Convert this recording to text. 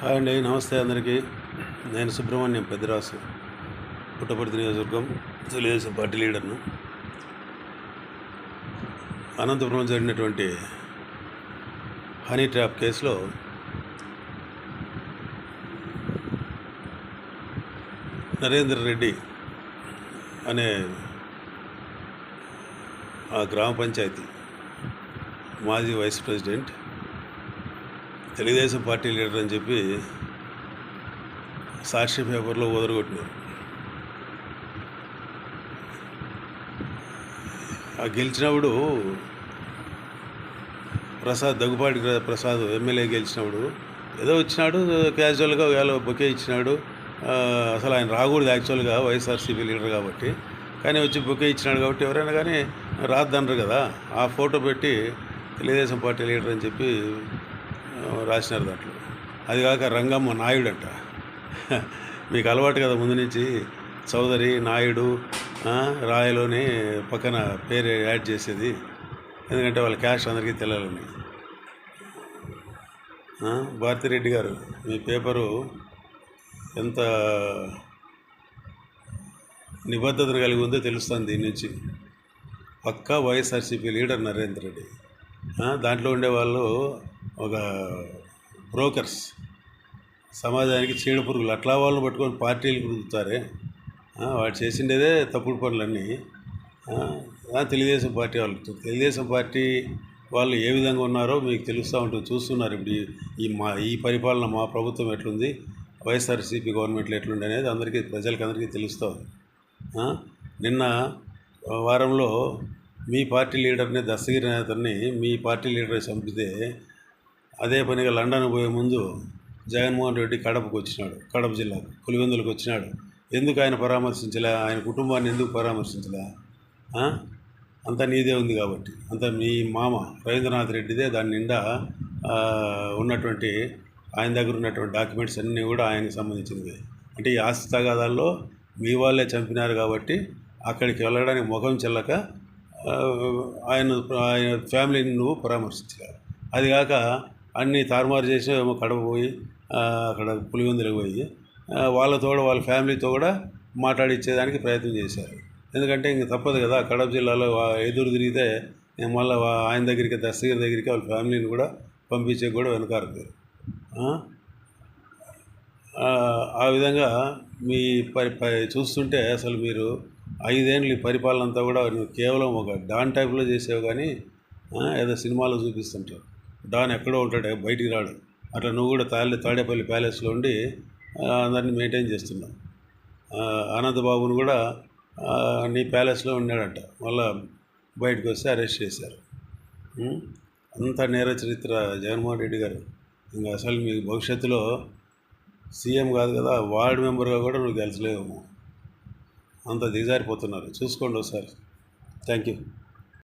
Hi అండి, నమస్తే అందరికీ. నేను సుబ్రహ్మణ్యం పెద్దరాసు, పుట్టపర్తి నియోజకవర్గం తెలుగుదేశం పార్టీ లీడర్ను. అనంతపురంలో జరిగినటువంటి హనీ ట్రాప్ కేసులో నరేందర్ రెడ్డి అనే ఆ గ్రామ పంచాయతీ మాజీ vice president Telugu Desam party leader అని చెప్పి సాక్షి పేపర్లో ఓదరగొట్టినారు. ఆ గెలిచినప్పుడు దగ్గుపాటి ప్రసాద్ ఎమ్మెల్యే గెలిచినప్పుడు ఏదో వచ్చినాడు, క్యాజువల్గా వేళ బొకే ఇచ్చినాడు. అసలు ఆయన రాకూడదు యాక్చువల్గా, వైఎస్ఆర్సీపీ లీడర్ కాబట్టి, కానీ వచ్చి బొకే ఇచ్చినాడు కాబట్టి ఎవరైనా కానీ రాద్దనరు కదా. ఆ ఫోటో పెట్టి తెలుగుదేశం పార్టీ లీడర్ అని చెప్పి రాసినారు దాంట్లో. అది కాక రంగమ్మ నాయుడు అంట. మీకు అలవాటు కదా ముందు నుంచి, చౌదరి నాయుడు రాయలోని పక్కన పేరు యాడ్ చేసేది, ఎందుకంటే వాళ్ళ క్యాష్ అందరికీ తెలియాలని. భారతిరెడ్డి గారు, మీ పేపరు ఎంత నిబద్ధతను కలిగి ఉందో తెలుస్తుంది దీని నుంచి. పక్కా వైఎస్ఆర్సీపీ లీడర్ నరేందర్ రెడ్డి. దాంట్లో ఉండేవాళ్ళు ఒక బ్రోకర్స్, సమాజానికి చీడపురుగులు, అట్లా వాళ్ళని పట్టుకొని పార్టీలు కుదురుతారే. వాడు చేసిండేదే తప్పుడు పనులన్నీ. తెలుగుదేశం పార్టీ వాళ్ళు, తెలుగుదేశం పార్టీ వాళ్ళు ఏ విధంగా ఉన్నారో మీకు తెలుస్తూ ఉంటుంది, చూస్తున్నారు. ఇప్పుడు ఈ పరిపాలన మా ప్రభుత్వం ఎట్లుంది, వైఎస్ఆర్సీపీ గవర్నమెంట్లో ఎట్లుంది అనేది అందరికీ తెలుస్తుంది. నిన్న వారంలో మీ పార్టీ లీడర్ని, దస్తగిరి నేతని మీ పార్టీ లీడర్ చంపితే అదే పనిగా లండన్ పోయే ముందు జగన్మోహన్ రెడ్డి కడపకు వచ్చినాడు, కడప జిల్లాకు పులివెందులకు వచ్చినాడు. ఎందుకు ఆయన పరామర్శించలే? ఆయన కుటుంబాన్ని ఎందుకు పరామర్శించలే? అంతా నీదే ఉంది కాబట్టి, అంతా మీ మామ రవీంద్రనాథ్ రెడ్డిదే. దాని నిండా ఉన్నటువంటి ఆయన దగ్గర ఉన్నటువంటి డాక్యుమెంట్స్ అన్నీ కూడా ఆయనకు సంబంధించినవి. అంటే ఈ ఆస్తి తగాదాల్లో మీ వాళ్ళే చంపినారు కాబట్టి అక్కడికి వెళ్ళడానికి ముఖం చెల్లక ఆయన ఫ్యామిలీని నువ్వు పరామర్శించలేవు. అది కాక అన్నీ తారుమారు చేసి ఏమో కడప పోయి అక్కడ పులివెందులకు పోయి వాళ్ళతో కూడా, వాళ్ళ ఫ్యామిలీతో కూడా మాట్లాడిచ్చేదానికి ప్రయత్నం చేశారు. ఎందుకంటే ఇంక తప్పదు కదా, కడప జిల్లాలో ఎదురు తిరిగితే మళ్ళీ ఆయన దగ్గరికి, దస్తగిరి దగ్గరికి వాళ్ళ ఫ్యామిలీని కూడా పంపించే కూడా వెనకారు. ఆ విధంగా మీ చూస్తుంటే అసలు మీరు 5 ఏళ్ళు పరిపాలన అంతా కూడా నువ్వు కేవలం ఒక డాన్ టైప్లో చేసావు. కానీ ఏదో సినిమాలో చూపిస్తుంటారు, డాన్ ఎక్కడో ఉంటాడు, బయటికి రాడు. అట్లా నువ్వు కూడా తాడేపల్లి ప్యాలెస్లో ఉండి అందరినీ మెయింటైన్ చేస్తున్నావు. అనంతబాబును కూడా నీ ప్యాలెస్లో ఉన్నాడంట, మళ్ళా బయటకు వస్తే అరెస్ట్ చేశారు. అంత నేర చరిత్ర జగన్మోహన్ రెడ్డి గారు. ఇంకా అసలు మీకు భవిష్యత్తులో సీఎం కాదు కదా, వార్డు మెంబర్గా కూడా నువ్వు గెలిచలేవేమో, అంత దిగజారిపోతున్నారు. చూసుకోండి ఒకసారి. Thank you.